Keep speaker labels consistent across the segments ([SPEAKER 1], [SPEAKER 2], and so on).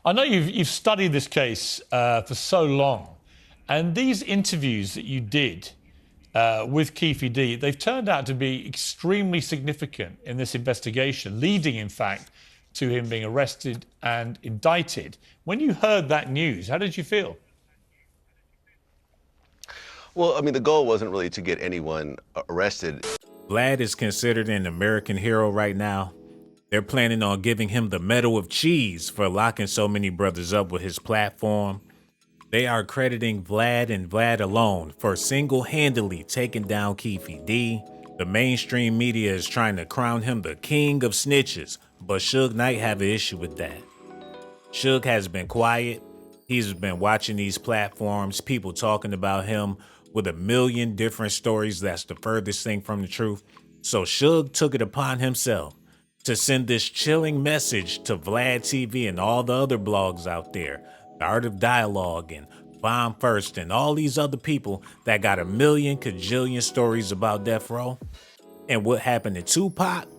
[SPEAKER 1] I know you've studied this case for so long, and these interviews that you did with Keefe D, they've turned out to be extremely significant in this investigation, leading, in fact, to him being arrested and indicted. When you heard that news, how did you feel?
[SPEAKER 2] Well, I mean, the goal wasn't really to get anyone arrested.
[SPEAKER 3] Vlad is considered an American hero right now. They're planning on giving him the Medal of Cheese for locking so many brothers up with his platform. They are crediting Vlad and Vlad alone for single-handedly taking down Keefe D. The mainstream media is trying to crown him the king of snitches, but Suge Knight have an issue with that. Suge has been quiet. He's been watching these platforms, people talking about him with a million different stories that's the furthest thing from the truth. So Suge took it upon himself to send this chilling message to VladTV and all the other blogs out there, the Art of Dialog and Bomb First and all these other people that got a million kajillion stories about death row. And what happened to Tupac?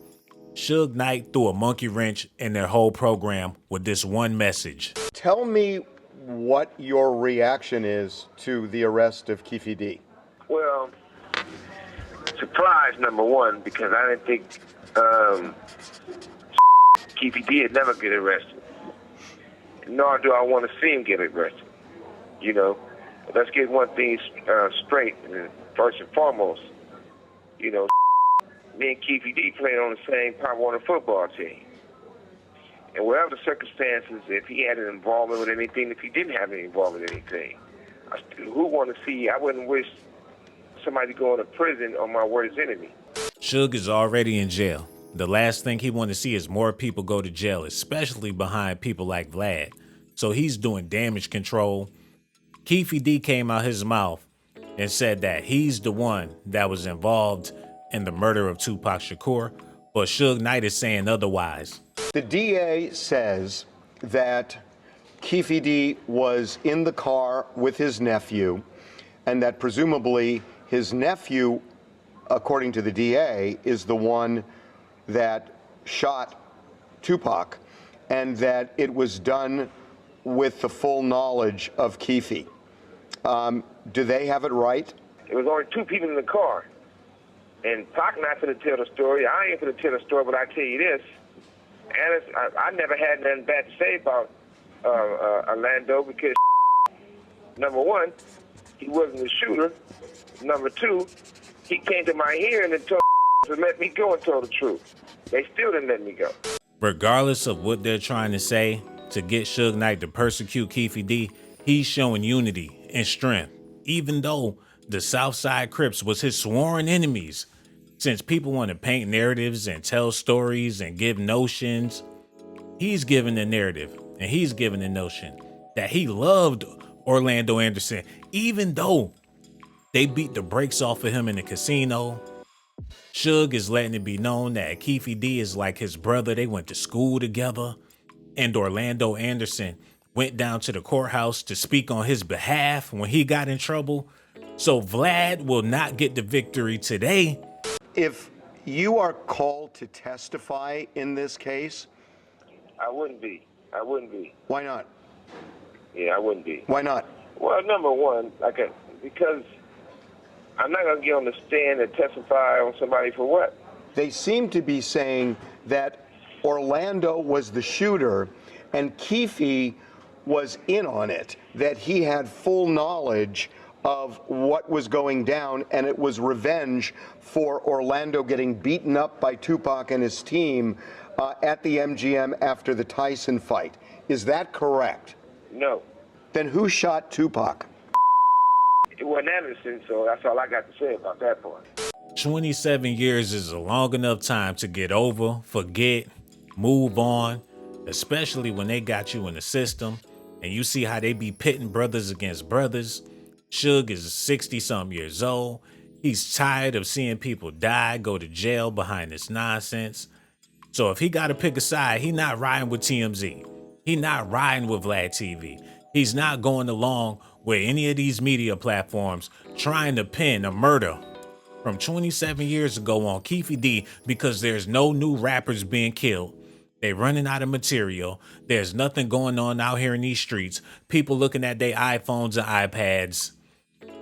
[SPEAKER 3] Suge Knight threw a monkey wrench in their whole program with this one message.
[SPEAKER 4] Tell me what your reaction is to the arrest of Keefe D.
[SPEAKER 5] Well, surprise number one, because I didn't think Keefe D would never get arrested. Nor do I want to see him get arrested. You know, let's get one thing straight, first and foremost. You know, me and Keefe D played on the same Pop Warner football team. And whatever the circumstances, if he had an involvement with anything, if he didn't have any involvement with anything, who want to see? I wouldn't wish somebody going to prison on my worst enemy.
[SPEAKER 3] Suge is already in jail. The last thing he wants to see is more people go to jail, especially behind people like Vlad. So he's doing damage control. Keefe D came out his mouth and said that he's the one that was involved in the murder of Tupac Shakur, but Suge Knight is saying otherwise.
[SPEAKER 4] The DA says that Keefe D was in the car with his nephew, and that presumably his nephew, according to the DA, is the one that shot Tupac, and that it was done with the full knowledge of Keefe. Do they have it right?
[SPEAKER 5] There was only two people in the car. And Pac not going to tell the story. I ain't going to tell the story, but I tell you this. And I never had nothing bad to say about Orlando because, number one, he wasn't a shooter. Number two, he came to my hearing and told to let me go and told the truth. They still didn't let me go.
[SPEAKER 3] Regardless of what they're trying to say to get Suge Knight to persecute Keefe D, he's showing unity and strength, even though the Southside Crips was his sworn enemies. Since people want to paint narratives and tell stories and give notions, he's giving the narrative and he's giving the notion that he loved Orlando Anderson, even though they beat the brakes off of him in the casino. Suge is letting it be known that Keefe D is like his brother. They went to school together, and Orlando Anderson went down to the courthouse to speak on his behalf when he got in trouble. So Vlad will not get the victory today.
[SPEAKER 4] If you are called to testify in this case?
[SPEAKER 5] I wouldn't be. I wouldn't be.
[SPEAKER 4] Why not?
[SPEAKER 5] Yeah, I wouldn't be.
[SPEAKER 4] Why not?
[SPEAKER 5] Well, number one, because I'm not going to get on the stand and testify on somebody for what?
[SPEAKER 4] They seem to be saying that Orlando was the shooter and Keefe was in on it, that he had full knowledge of what was going down, and it was revenge for Orlando getting beaten up by Tupac and his team at the MGM after the Tyson fight. Is that correct?
[SPEAKER 5] No.
[SPEAKER 4] Then who shot Tupac?
[SPEAKER 5] It wasn't Anderson, so that's all I got to say about that part.
[SPEAKER 3] 27 years is a long enough time to get over, forget, move on, especially when they got you in the system and you see how they be pitting brothers against brothers. Suge is 60-something years old. He's tired of seeing people die, go to jail behind this nonsense. So if he got to pick a side, he not riding with TMZ. He not riding with VladTV. He's not going along with any of these media platforms trying to pin a murder from 27 years ago on Keefe D because there's no new rappers being killed. They running out of material. There's nothing going on out here in these streets. People looking at their iPhones and iPads.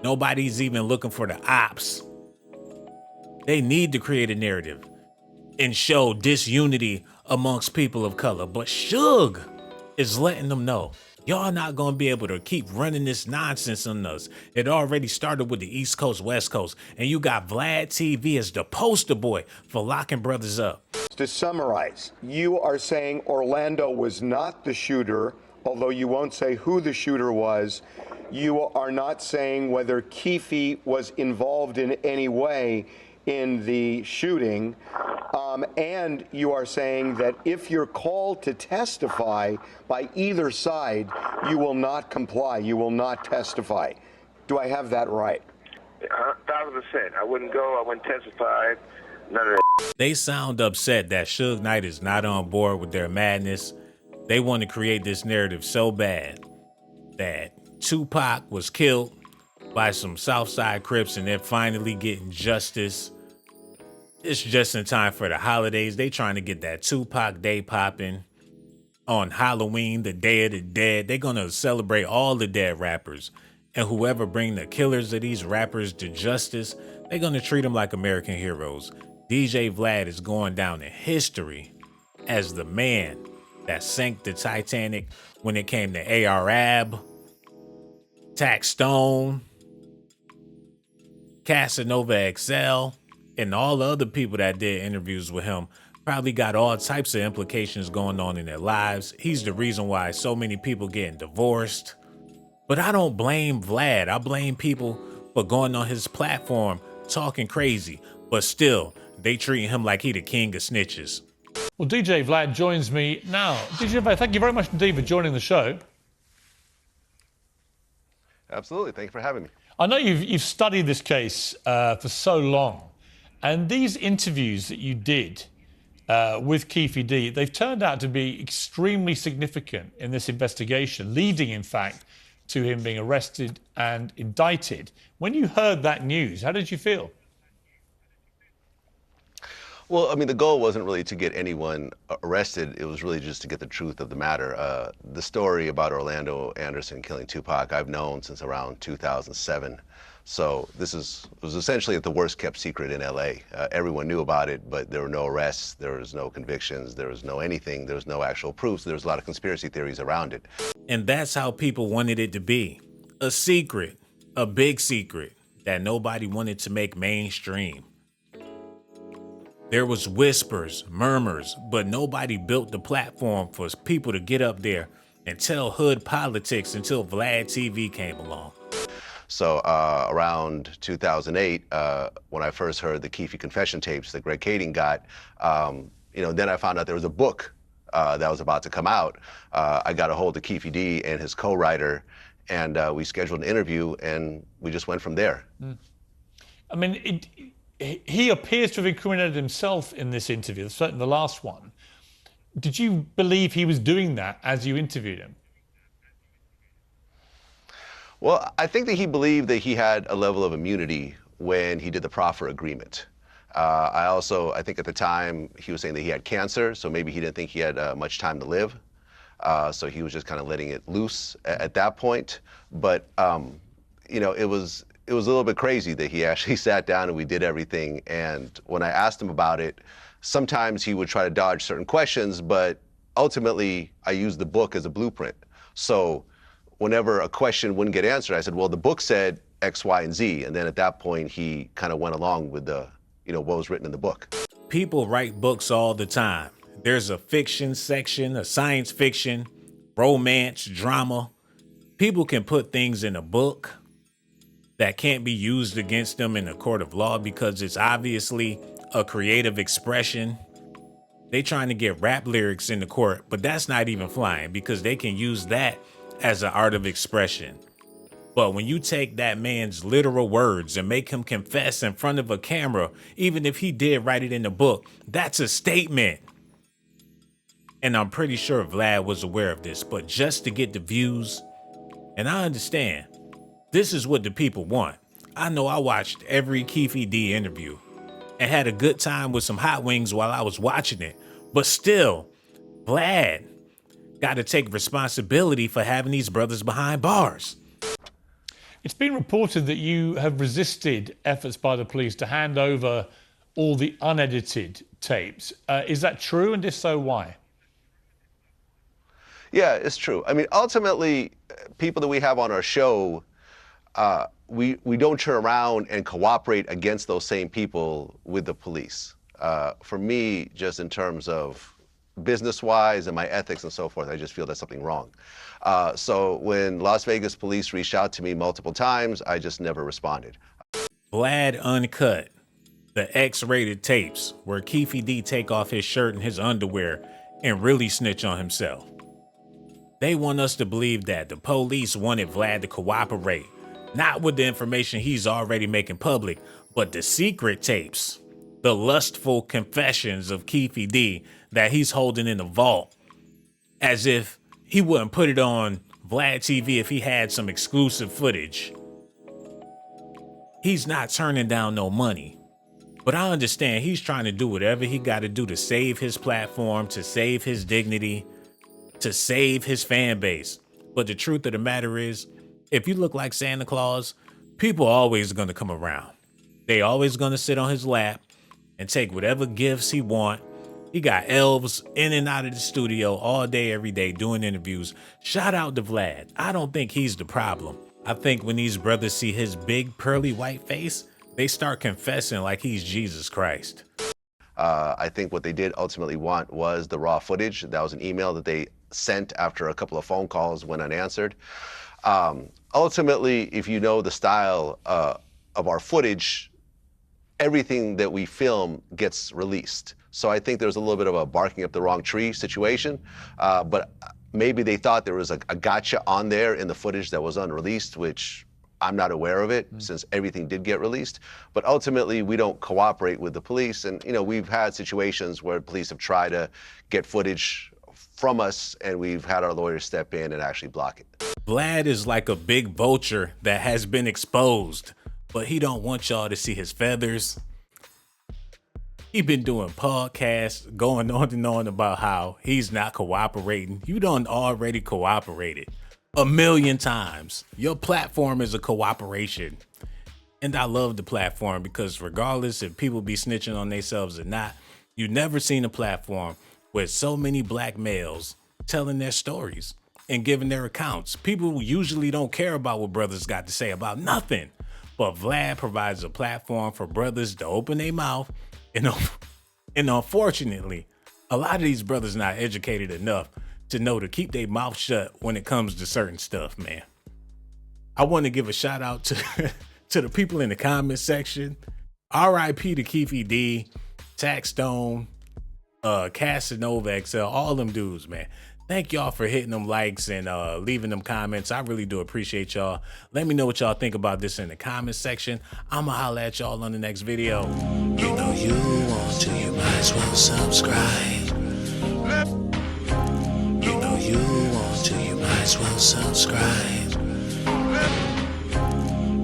[SPEAKER 3] Nobody's even looking for the ops. They need to create a narrative and show disunity amongst people of color. But Suge is letting them know, y'all not going to be able to keep running this nonsense on us. It already started with the East Coast, West Coast, and you got VladTV as the poster boy for locking brothers up.
[SPEAKER 4] To summarize, you are saying Orlando was not the shooter, although you won't say who the shooter was. You are not saying whether Keefe was involved in any way in the shooting. And you are saying that if you're called to testify by either side, you will not comply, you will not testify. Do I have that right?
[SPEAKER 5] 1,000%. I wouldn't go, I wouldn't testify, none of that.
[SPEAKER 3] They sound upset that Suge Knight is not on board with their madness. They want to create this narrative so bad that Tupac was killed by some Southside Crips and they're finally getting justice. It's just in time for the holidays. They trying to get that Tupac Day popping on Halloween, the Day of the Dead. They're going to celebrate all the dead rappers. And whoever bring the killers of these rappers to justice, they're going to treat them like American heroes. DJ Vlad is going down in history as the man that sank the Titanic when it came to Arab, Tax Stone, Casanova XL, and all the other people that did interviews with him. Probably got all types of implications going on in their lives. He's the reason why so many people getting divorced. But I don't blame Vlad. I blame people for going on his platform talking crazy. But still, they treating him like he the king of snitches.
[SPEAKER 1] Well, DJ Vlad joins me now. DJ Vlad, thank you very much indeed for joining the show.
[SPEAKER 2] Absolutely. Thank you for having me.
[SPEAKER 1] I know you've studied this case for so long, and these interviews that you did with Keefe D, they've turned out to be extremely significant in this investigation, leading, in fact, to him being arrested and indicted. When you heard that news, how did you feel?
[SPEAKER 2] Well, I mean, the goal wasn't really to get anyone arrested. It was really just to get the truth of the matter. The story about Orlando Anderson killing Tupac, I've known since around 2007. So this was essentially the worst kept secret in LA. Everyone knew about it, but there were no arrests, there was no convictions, there was no anything, there was no actual proof. So there was a lot of conspiracy theories around it.
[SPEAKER 3] And that's how people wanted it to be. A secret, a big secret that nobody wanted to make mainstream. There was whispers, murmurs, but nobody built the platform for people to get up there and tell hood politics until VladTV came along.
[SPEAKER 2] So around 2008, when I first heard the Keefe confession tapes that Greg Kading got, then I found out there was a book that was about to come out. I got a hold of Keefe D and his co-writer, and we scheduled an interview, and we just went from there.
[SPEAKER 1] I mean, he appears to have incriminated himself in this interview, certainly the last one. Did you believe he was doing that as you interviewed him?
[SPEAKER 2] Well, I think that he believed that he had a level of immunity when he did the proffer agreement. I think at the time he was saying that he had cancer, so maybe he didn't think he had much time to live. So he was just kind of letting it loose at that point. But, it was a little bit crazy that he actually sat down and we did everything. And when I asked him about it, sometimes he would try to dodge certain questions, but ultimately I used the book as a blueprint. So whenever a question wouldn't get answered, I said, well, the book said X, Y, and Z. And then at that point, he kind of went along with what was written in the book.
[SPEAKER 3] People write books all the time. There's a fiction section, a science fiction, romance, drama. People can put things in a book that can't be used against them in a court of law because it's obviously a creative expression. They trying to get rap lyrics in the court, but that's not even flying because they can use that as an art of expression. But when you take that man's literal words and make him confess in front of a camera, even if he did write it in the book, that's a statement. And I'm pretty sure Vlad was aware of this, but just to get the views, and I understand, this is what the people want. I know I watched every Keefe D interview and had a good time with some hot wings while I was watching it. But still, Vlad got to take responsibility for having these brothers behind bars.
[SPEAKER 1] It's been reported that you have resisted efforts by the police to hand over all the unedited tapes. Is that true? And if so, why?
[SPEAKER 2] Yeah, it's true. I mean, ultimately, people that we have on our show, we don't turn around and cooperate against those same people with the police. For me, just in terms of business-wise and my ethics and so forth, I just feel there's something wrong. So when Las Vegas police reached out to me multiple times, I just never responded.
[SPEAKER 3] Vlad Uncut, the X-rated tapes where Keefe D take off his shirt and his underwear and really snitch on himself. They want us to believe that the police wanted Vlad to cooperate, not with the information he's already making public, but the secret tapes, the lustful confessions of Keefe D that he's holding in the vault, as if he wouldn't put it on VladTV if he had some exclusive footage. He's not turning down no money, but I understand he's trying to do whatever he got to do to save his platform, to save his dignity, to save his fan base. But the truth of the matter is, if you look like Santa Claus, people are always going to come around. They always going to sit on his lap and take whatever gifts he want. He got elves in and out of the studio all day, every day, doing interviews. Shout out to Vlad. I don't think he's the problem. I think when these brothers see his big pearly white face, they start confessing like he's Jesus Christ.
[SPEAKER 2] I think what they did ultimately want was the raw footage. That was an email that they sent after a couple of phone calls went unanswered. Ultimately, if you know the style of our footage, everything that we film gets released. So I think there's a little bit of a barking up the wrong tree situation, but maybe they thought there was a gotcha on there in the footage that was unreleased, which I'm not aware of it since everything did get released. But ultimately, we don't cooperate with the police. And, you know, we've had situations where police have tried to get footage from us and we've had our lawyers step in and actually block it.
[SPEAKER 3] Vlad is like a big vulture that has been exposed, but he don't want y'all to see his feathers. He been doing podcasts, going on and on about how he's not cooperating. You done already cooperated 1,000,000 times. Your platform is a cooperation. And I love the platform because regardless if people be snitching on themselves or not, you never seen a platform with so many black males telling their stories and giving their accounts. People usually don't care about what brothers got to say about nothing. But Vlad provides a platform for brothers to open their mouth. And unfortunately, a lot of these brothers not educated enough to know to keep their mouth shut when it comes to certain stuff, man. I want to give a shout out to the people in the comment section. R.I.P. to Keefe D, Taxstone, Casanova XL, all them dudes, man. Thank y'all for hitting them likes and leaving them comments. I really do appreciate y'all. Let me know what y'all think about this in the comment section. I'ma holla at y'all on the next video. You know you want to, you might as well subscribe. You know you want to, you might as well subscribe.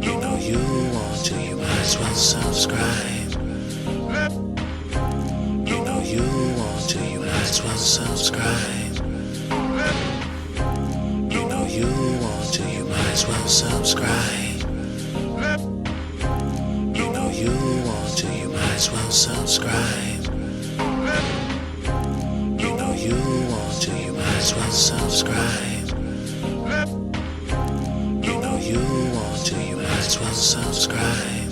[SPEAKER 3] You know you want to, you might as well subscribe. You know you want to, you might as well subscribe. You know you want to, you might as well subscribe. You know you want to, you might as well subscribe. You know you want to, you might as well subscribe. You know you want to, you might as well subscribe.